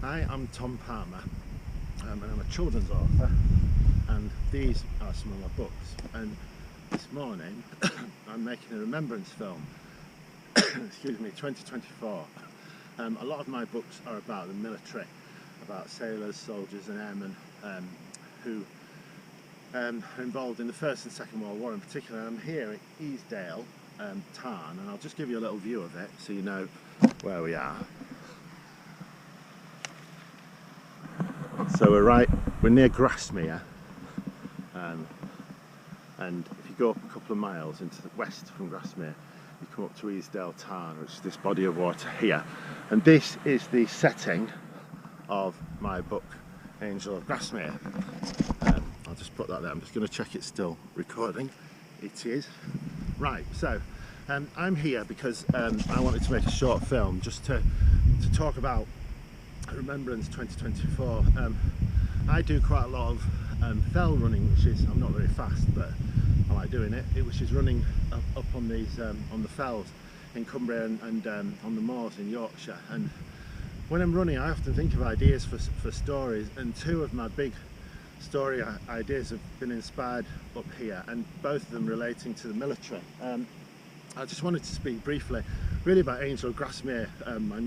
Hi, I'm Tom Palmer, and I'm a children's author, and these are some of my books. And this morning I'm making a remembrance film, excuse me, 2024. A lot of my books are about the military, about sailors, soldiers and airmen who are involved in the First and Second World War in particular. I'm here at Easdale Tarn, and I'll just give you a little view of it so you know where we are. So we're near Grasmere, and if you go up a couple of miles into the west from Grasmere, you come up to Easdale Tarn, which is this body of water here. And this is the setting of my book, Angel of Grasmere. I'll just put that there. I'm just going to check it's still recording. It is. Right, so I'm here because I wanted to make a short film just to talk about Remembrance 2024. I do quite a lot of fell running, which is, I'm not very fast, but I like doing it, which is running up on these on the fells in Cumbria and on the moors in Yorkshire. And when I'm running, I often think of ideas for stories, and two of my big story ideas have been inspired up here, and both of them relating to the military. I just wanted to speak briefly really about Angel of Grasmere,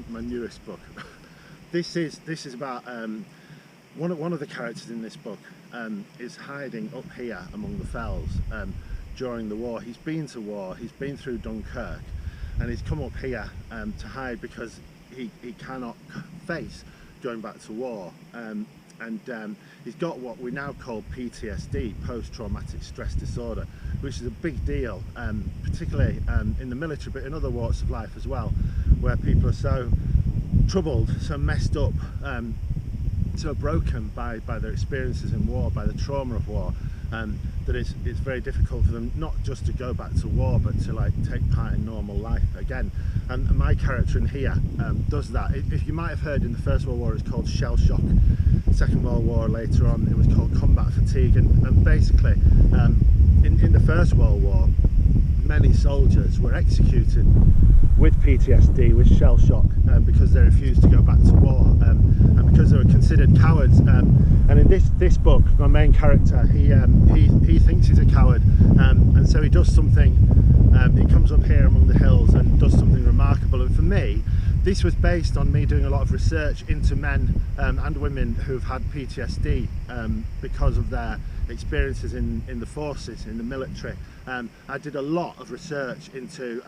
my newest book. This is about one of the characters in this book is hiding up here among the fells during the war. He's been to war, he's been through Dunkirk, and he's come up here to hide because he cannot face going back to war. He's got what we now call PTSD, post-traumatic stress disorder, which is a big deal, particularly in the military, but in other walks of life as well, where people are so troubled, so messed up, so broken by their experiences in war, by the trauma of war, that it's very difficult for them not just to go back to war, but to take part in normal life again. And my character in here does that. If you might have heard, in the First World War it's called shell shock. Second World War later on it was called combat fatigue, and basically in the First World War many soldiers were executed with PTSD, with shell shock, because they refused to go back to war, and because they were considered cowards. And in this book, my main character, he thinks he's a coward, and so he does something. He comes up here among the hills and does something remarkable. And for me, this was based on me doing a lot of research into men and women who've had PTSD because of their experiences in the forces, in the military. I did a lot of research into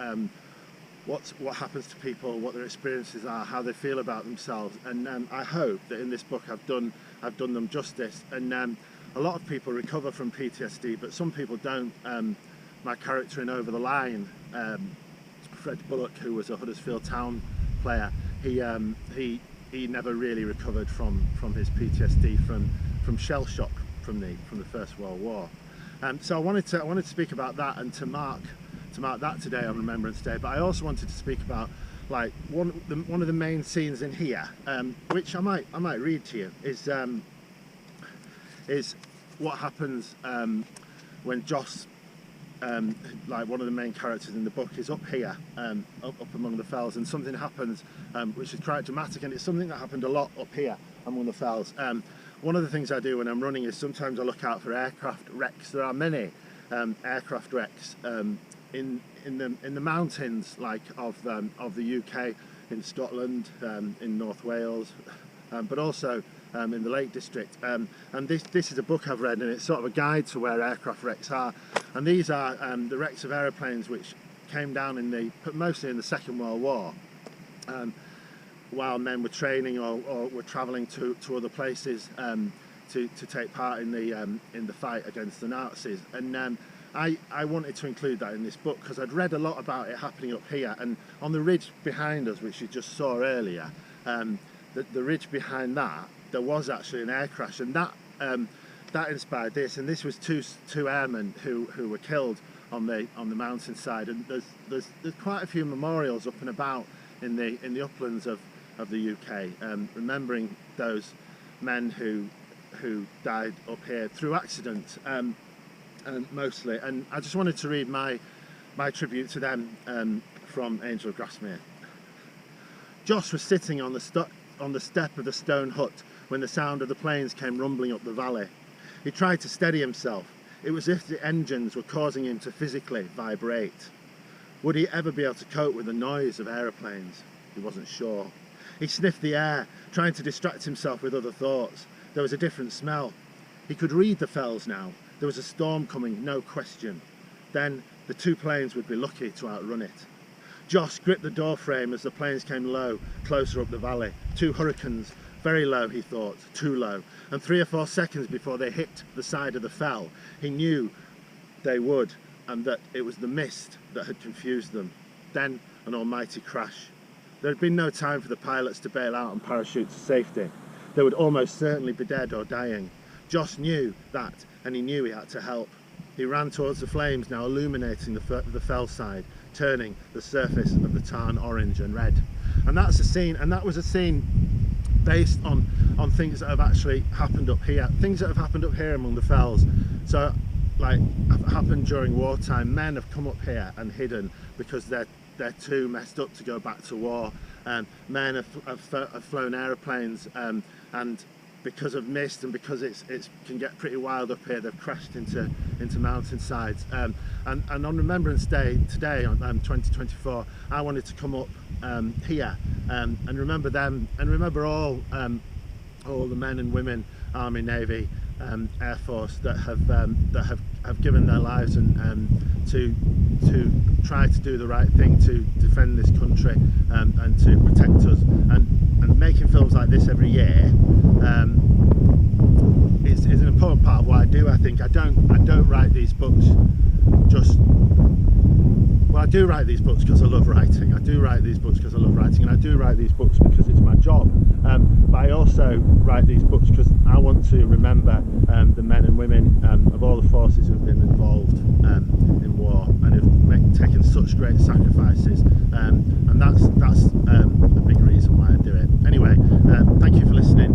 what happens to people, what their experiences are, how they feel about themselves, and I hope that in this book I've done them justice. And a lot of people recover from PTSD, but some people don't. My character in Over the Line, Fred Bullock, who was a Huddersfield Town player, he never really recovered from his PTSD from shell shock from the First World War. So I wanted to speak about that, and to mark that today on Remembrance Day. But I also wanted to speak about one of the main scenes in here, which I might read to you, is what happens when Joss, one of the main characters in the book, is up here, up among the fells, and something happens which is quite dramatic, and it's something that happened a lot up here among the fells. One of the things I do when I'm running is sometimes I look out for aircraft wrecks. There are many aircraft wrecks in the mountains, of the UK, in Scotland, in North Wales, but also in the Lake District. And this is a book I've read, and it's sort of a guide to where aircraft wrecks are. And these are the wrecks of aeroplanes which came down mostly in the Second World War, while men were training or were travelling to other places to take part in the fight against the Nazis. And I wanted to include that in this book because I'd read a lot about it happening up here, and on the ridge behind us, which you just saw earlier, the ridge behind that, there was actually an air crash, and that inspired this. And this was two airmen who were killed on the mountainside, and there's quite a few memorials up and about in the uplands of the UK, remembering those men who died up here through accident, mostly. And I just wanted to read my tribute to them from Angel of Grasmere. Joss was sitting on the on the step of the stone hut when the sound of the planes came rumbling up the valley. He tried to steady himself. It was as if the engines were causing him to physically vibrate. Would he ever be able to cope with the noise of aeroplanes? He wasn't sure. He sniffed the air, trying to distract himself with other thoughts. There was a different smell. He could read the fells now. There was a storm coming, no question. Then the two planes would be lucky to outrun it. Josh gripped the door frame as the planes came low, closer up the valley. Two hurricanes, very low, he thought, too low. And 3 or 4 seconds before they hit the side of the fell, he knew they would, and that it was the mist that had confused them. Then an almighty crash. There had been no time for the pilots to bail out and parachute to safety. They would almost certainly be dead or dying. Josh knew that, and he knew he had to help. He ran towards the flames, now illuminating the fell side, turning the surface of the tarn orange and red. And that's a scene, and that was a scene based on things that have actually happened up here. Things that have happened up here among the fells. So, like, have happened during wartime. Men have come up here and hidden because they're too messed up to go back to war. Men have flown aeroplanes, and because of mist and because it can get pretty wild up here, they've crashed into mountainsides. And on Remembrance Day today, on 2024, I wanted to come up here and remember them, and remember all the men and women, Army, Navy, Air Force that have given their lives and to try to do the right thing to defend this country and to protect us. And making films like this every year is an important part of what I do. I think I don't write these books I do write these books because I love writing. I do write these books because I love writing, and I do write these books because it's my job. But I also write these books because I want to remember the men and women of all the forces who have been involved in war and who've taken such great sacrifices. And that's a big reason why I do it. Anyway, thank you for listening.